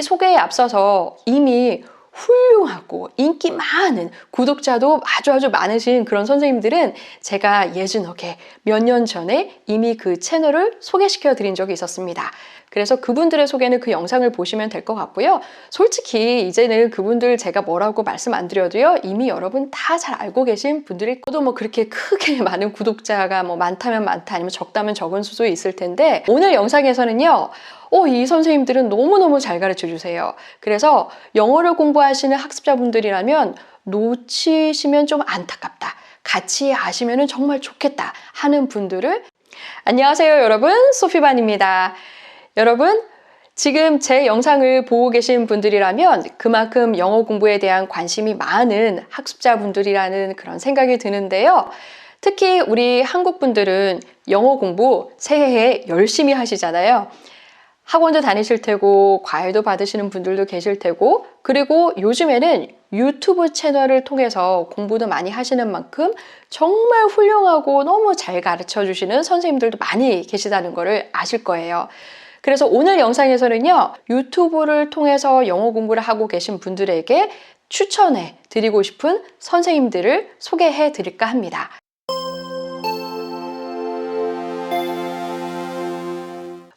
소개에 앞서서 이미 훌륭하고 인기 많은 구독자도 아주 많으신 그런 선생님들은 제가 예전에 몇 년 전에 이미 그 채널을 소개시켜 드린 적이 있었습니다. 그래서 그분들의 소개는 그 영상을 보시면 될 것 같고요. 솔직히 이제는 그분들 제가 뭐라고 말씀 안 드려도요, 이미 여러분 다 잘 알고 계신 분들이, 저도 뭐 그렇게 크게 많은 구독자가 뭐 많다면 많다 아니면 적다면 적은 수도 있을 텐데, 오늘 영상에서는요, 이 선생님들은 너무너무 잘 가르쳐 주세요. 그래서 영어를 공부하시는 학습자분들이라면 놓치시면 좀 안타깝다, 같이 아시면 정말 좋겠다 하는 분들을, 안녕하세요 여러분, 소피반입니다. 여러분, 지금 제 영상을 보고 계신 분들이라면 그만큼 영어 공부에 대한 관심이 많은 학습자분들이라는 그런 생각이 드는데요. 특히 우리 한국 분들은 영어 공부 새해에 열심히 하시잖아요. 학원도 다니실 테고 과외도 받으시는 분들도 계실 테고, 그리고 요즘에는 유튜브 채널을 통해서 공부도 많이 하시는 만큼 정말 훌륭하고 너무 잘 가르쳐 주시는 선생님들도 많이 계시다는 것을 아실 거예요. 그래서 오늘 영상에서는요, 유튜브를 통해서 영어 공부를 하고 계신 분들에게 추천해 드리고 싶은 선생님들을 소개해 드릴까 합니다.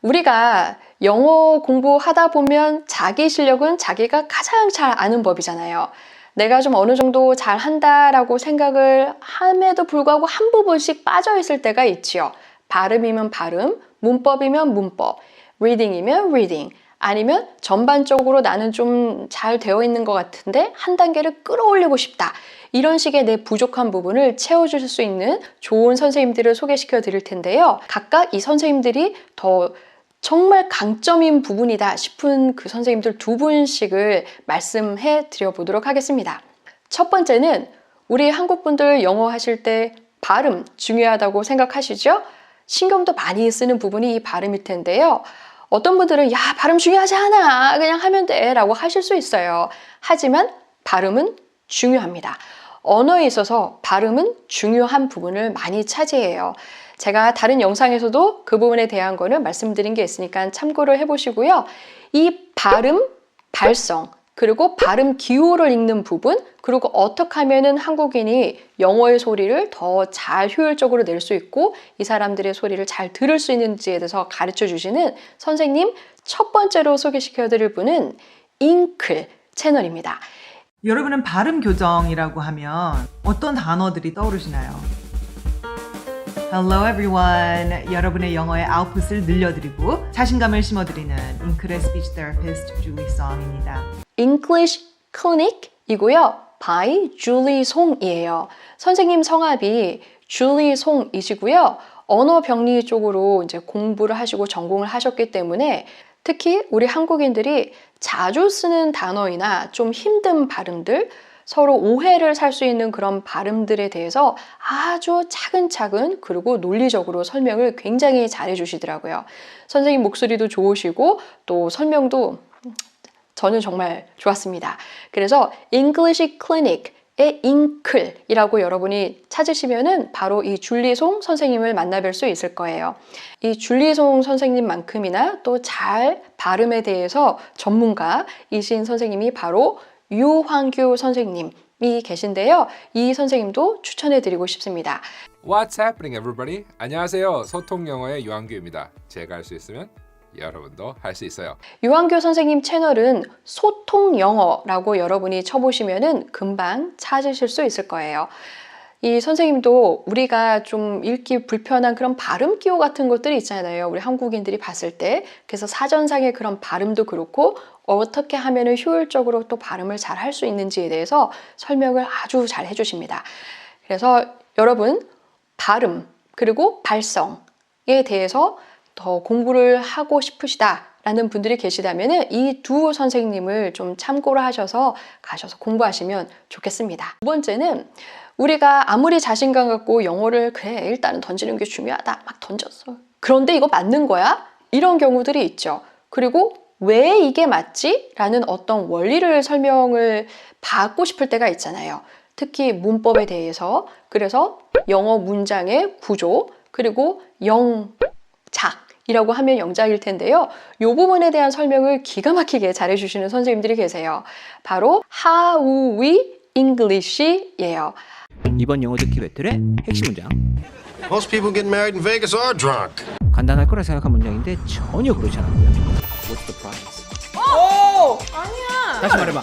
우리가 영어 공부하다 보면 자기 실력은 자기가 가장 잘 아는 법이잖아요. 내가 좀 어느 정도 잘한다라고 생각을 함에도 불구하고 한 부분씩 빠져 있을 때가 있지요. 발음이면 발음, 문법이면 문법, 리딩이면 리딩, 아니면 전반적으로 나는 좀 잘 되어 있는 것 같은데 한 단계를 끌어올리고 싶다. 이런 식의 내 부족한 부분을 채워줄 수 있는 좋은 선생님들을 소개시켜 드릴 텐데요. 각각 이 선생님들이 더 정말 강점인 부분이다 싶은 그 선생님들 두 분씩을 말씀해 드려 보도록 하겠습니다. 첫 번째는 우리 한국 분들 영어 하실 때 발음 중요하다고 생각하시죠? 신경도 많이 쓰는 부분이 이 발음일 텐데요. 어떤 분들은 야, 발음 중요하지 않아, 그냥 하면 돼 라고 하실 수 있어요. 하지만 발음은 중요합니다. 언어에 있어서 발음은 중요한 부분을 많이 차지해요. 제가 다른 영상에서도 그 부분에 대한 거는 말씀드린 게 있으니까 참고를 해보시고요. 이 발음, 발성, 그리고 발음 기호를 읽는 부분, 그리고 어떻게 하면은 한국인이 영어의 소리를 더 잘 효율적으로 낼 수 있고 이 사람들의 소리를 잘 들을 수 있는지에 대해서 가르쳐 주시는 선생님 첫 번째로 소개시켜 드릴 분은 잉클 채널입니다. 여러분은 발음 교정이라고 하면 어떤 단어들이 떠오르시나요? Hello everyone. 여러분의 영어의 아웃풋을 늘려드리고 자신감을 심어드리는 잉클의 스피치 테라피스트 줄리 송입니다. English Clinic이고요. by 줄리 송이에요. 선생님 성함이 줄리 송이시고요. 언어 병리 쪽으로 이제 공부를 하시고 전공을 하셨기 때문에 특히 우리 한국인들이 자주 쓰는 단어이나 좀 힘든 발음들, 서로 오해를 살 수 있는 그런 발음들에 대해서 아주 차근차근 그리고 논리적으로 설명을 굉장히 잘해 주시더라고요. 선생님 목소리도 좋으시고 또 설명도 저는 정말 좋았습니다. 그래서 English Clinic의 잉클이라고 여러분이 찾으시면은 바로 이 줄리송 선생님을 만나뵐 수 있을 거예요. 이 줄리송 선생님만큼이나 또 잘 발음에 대해서 전문가이신 선생님이 바로 유환규 선생님이 계신데요. 이 선생님도 추천해 드리고 싶습니다. What's happening, everybody? 안녕하세요. 소통 영어의 유한규입니다. 제가 할 수 있으면 여러분도 할 수 있어요. 유한규 선생님 채널은 소통 영어라고 여러분이 쳐보시면은 금방 찾으실 수 있을 거예요. 이 선생님도 우리가 좀 읽기 불편한 그런 발음 기호 같은 것들이 있잖아요. 우리 한국인들이 봤을 때. 그래서 사전상의 그런 발음도 그렇고 어떻게 하면 효율적으로 또 발음을 잘 할 수 있는지에 대해서 설명을 아주 잘 해주십니다. 그래서 여러분 발음 그리고 발성에 대해서 더 공부를 하고 싶으시다 라는 분들이 계시다면 이 두 선생님을 좀 참고를 하셔서 가셔서 공부하시면 좋겠습니다. 두 번째는 우리가 아무리 자신감 갖고 영어를 그래 일단은 던지는 게 중요하다 막 던졌어. 그런데 이거 맞는 거야? 이런 경우들이 있죠. 그리고 왜 이게 맞지? 라는 어떤 원리를 설명을 받고 싶을 때가 있잖아요. 특히 문법에 대해서. 그래서 영어 문장의 구조 그리고 영작 이라고 하면 영작일 텐데요. 이 부분에 대한 설명을 기가 막히게 잘해주시는 선생님들이 계세요. 바로 How We English예요. 이번 영어 듣기 배틀의 핵심 문장. Most people getting married in Vegas are drunk. 간단할 거라 생각한 문장인데 전혀 그렇지 않고요. What's the price? 아니야. 다시 말해봐.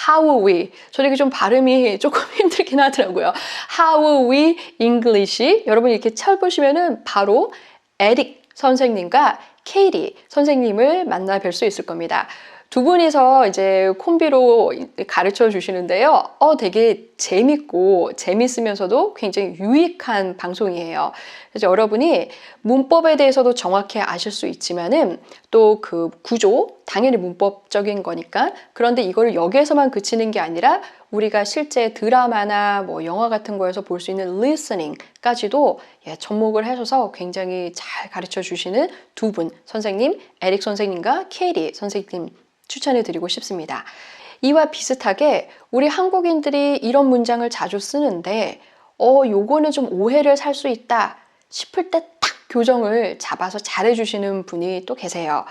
How we. 저는 이게 좀 발음이 조금 힘들긴 하더라고요. How we English. 여러분 이렇게 찾아보시면은 바로 에릭 선생님과 케이리 선생님을 만나 뵐 수 있을 겁니다. 두 분이서 이제 콤비로 가르쳐 주시는데요. 되게 재밌고 재밌으면서도 굉장히 유익한 방송이에요. 그래서 여러분이 문법에 대해서도 정확히 아실 수 있지만은 또 그 구조, 당연히 문법적인 거니까. 그런데 이거를 여기에서만 그치는 게 아니라 우리가 실제 드라마나 뭐 영화 같은 거에서 볼 수 있는 listening까지도 접목을 하셔서 굉장히 잘 가르쳐 주시는 두 분 선생님, 에릭 선생님과 케이리 선생님 추천해 드리고 싶습니다. 이와 비슷하게 우리 한국인들이 이런 문장을 자주 쓰는데 요거는 좀 오해를 살 수 있다 싶을 때 딱 교정을 잡아서 잘해 주시는 분이 또 계세요.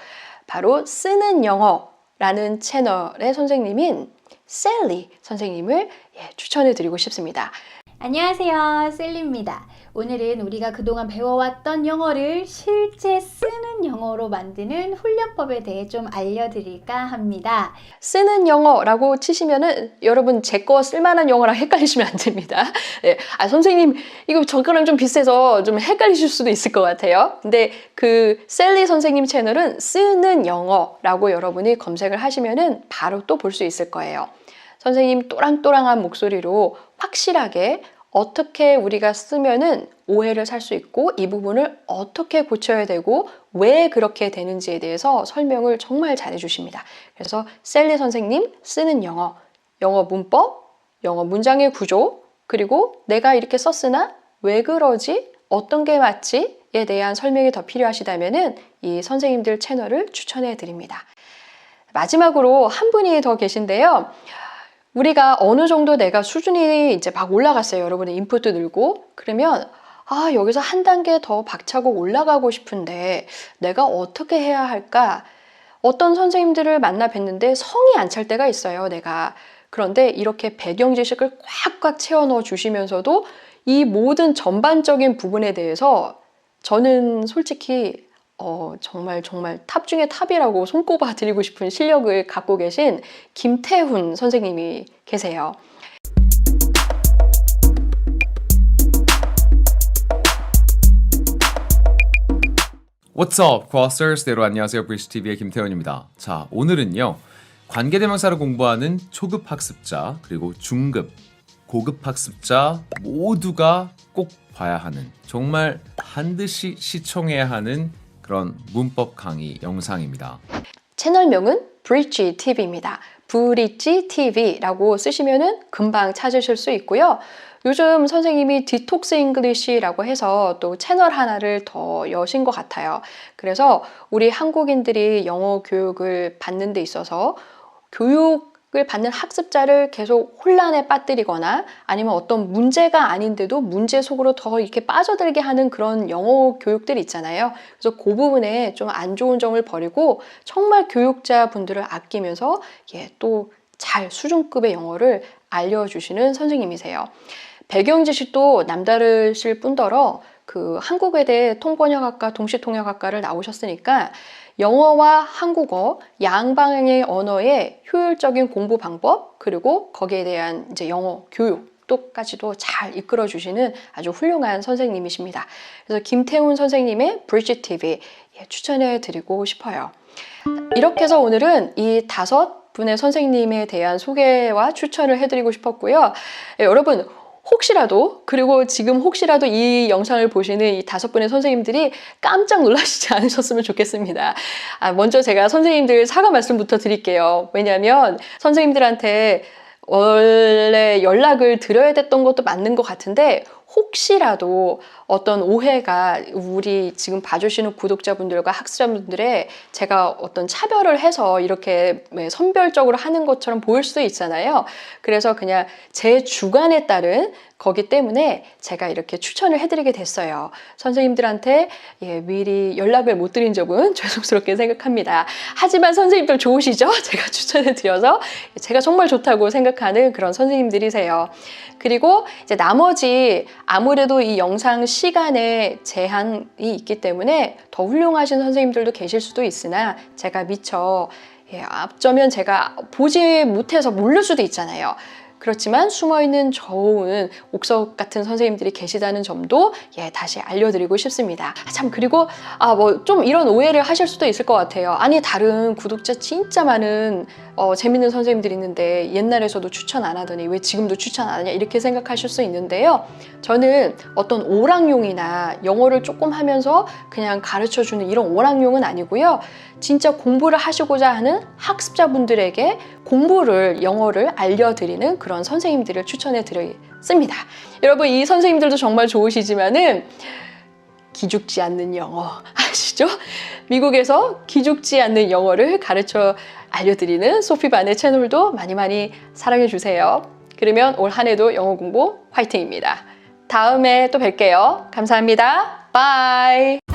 바로 쓰는 영어라는 채널의 선생님인 셀리 선생님을 추천해 드리고 싶습니다. 안녕하세요, 셀리입니다. 오늘은 우리가 그동안 배워왔던 영어를 실제 쓰는 영어로 만드는 훈련법에 대해 좀 알려드릴까 합니다. 쓰는 영어라고 치시면은 여러분 제 거 쓸만한 영어랑 헷갈리시면 안 됩니다. 네. 선생님 이거 저 거랑 좀 비슷해서 좀 헷갈리실 수도 있을 것 같아요. 근데 그 셀리 선생님 채널은 쓰는 영어라고 여러분이 검색을 하시면은 바로 또 볼 수 있을 거예요. 선생님 또랑또랑한 목소리로 확실하게 어떻게 우리가 쓰면은 오해를 살 수 있고 이 부분을 어떻게 고쳐야 되고 왜 그렇게 되는지에 대해서 설명을 정말 잘해 주십니다. 그래서 셀리 선생님 쓰는 영어, 영어 문법, 영어 문장의 구조, 그리고 내가 이렇게 썼으나 왜 그러지? 어떤 게 맞지?에 대한 설명이 더 필요하시다면은 이 선생님들 채널을 추천해 드립니다. 마지막으로 한 분이 더 계신데요. 우리가 어느 정도 내가 수준이 이제 막 올라갔어요. 여러분의 인풋도 늘고. 그러면 여기서 한 단계 더 박차고 올라가고 싶은데 내가 어떻게 해야 할까? 어떤 선생님들을 만나 뵀는데 성이 안 찰 때가 있어요, 내가. 그런데 이렇게 배경 지식을 꽉꽉 채워 넣어 주시면서도 이 모든 전반적인 부분에 대해서 저는 솔직히 정말 탑 중에 탑이라고 손꼽아 드리고 싶은 실력을 갖고 계신 김태훈 선생님이 계세요. What's up, Crossers? 여러분 안녕하세요. 브리시TV의 김태현입니다. 자, 오늘은요. 관계대명사를 공부하는 초급 학습자, 그리고 중급, 고급 학습자 모두가 꼭 봐야 하는, 정말 반드시 시청해야 하는 그런 문법 강의 영상입니다. 채널명은 브릿지 TV입니다. 브릿지 TV라고 쓰시면은 금방 찾으실 수 있고요. 요즘 선생님이 디톡스 잉글리시라고 해서 또 채널 하나를 더 여신 것 같아요. 그래서 우리 한국인들이 영어 교육을 받는 데 있어서 교육을 받는 학습자를 계속 혼란에 빠뜨리거나 아니면 어떤 문제가 아닌데도 문제 속으로 더 이렇게 빠져들게 하는 그런 영어 교육들이 있잖아요. 그래서 그 부분에 좀 안 좋은 점을 버리고 정말 교육자 분들을 아끼면서 또 잘 수준급의 영어를 알려주시는 선생님이세요. 배경 지식도 남다르실 뿐더러 그 한국외대 통번역학과 동시통역학과를 나오셨으니까 영어와 한국어 양방향의 언어의 효율적인 공부 방법, 그리고 거기에 대한 이제 영어 교육까지도 잘 이끌어 주시는 아주 훌륭한 선생님이십니다. 그래서 김태훈 선생님의 브릿지 TV 추천해 드리고 싶어요. 이렇게 해서 오늘은 이 5분의 선생님에 대한 소개와 추천을 해드리고 싶었고요. 여러분 혹시라도, 그리고 지금 혹시라도 이 영상을 보시는 이 5분의 선생님들이 깜짝 놀라시지 않으셨으면 좋겠습니다. 먼저 제가 선생님들 사과 말씀부터 드릴게요. 왜냐하면 선생님들한테 원래 연락을 드려야 됐던 것도 맞는 것 같은데 혹시라도 어떤 오해가 우리 지금 봐주시는 구독자분들과 학습자분들의 제가 어떤 차별을 해서 이렇게 선별적으로 하는 것처럼 보일 수도 있잖아요. 그래서 그냥 제 주관에 따른 거기 때문에 제가 이렇게 추천을 해드리게 됐어요. 선생님들한테 미리 연락을 못 드린 점은 죄송스럽게 생각합니다. 하지만 선생님들 좋으시죠? 제가 추천해드려서 제가 정말 좋다고 생각하는 그런 선생님들이세요. 그리고 이제 나머지 아무래도 이 영상 시간에 제한이 있기 때문에 더 훌륭하신 선생님들도 계실 수도 있으나 제가 미처 어쩌면 제가 보지 못해서 모를 수도 있잖아요. 그렇지만 숨어있는 좋은 옥석 같은 선생님들이 계시다는 점도 다시 알려드리고 싶습니다. 참, 그리고 뭐 좀 이런 오해를 하실 수도 있을 것 같아요. 아니, 다른 구독자 진짜 많은 재밌는 선생님들이 있는데 옛날에서도 추천 안 하더니 왜 지금도 추천 안 하냐 이렇게 생각하실 수 있는데요. 저는 어떤 오락용이나 영어를 조금 하면서 그냥 가르쳐주는 이런 오락용은 아니고요. 진짜 공부를 하시고자 하는 학습자분들에게 공부를, 영어를 알려드리는 그런 선생님들을 추천해 드렸습니다. 여러분, 이 선생님들도 정말 좋으시지만은 기죽지 않는 영어 아시죠? 미국에서 기죽지 않는 영어를 가르쳐 알려드리는 소피반의 채널도 많이 많이 사랑해 주세요. 그러면 올 한 해도 영어 공부 화이팅입니다. 다음에 또 뵐게요. 감사합니다. 바이.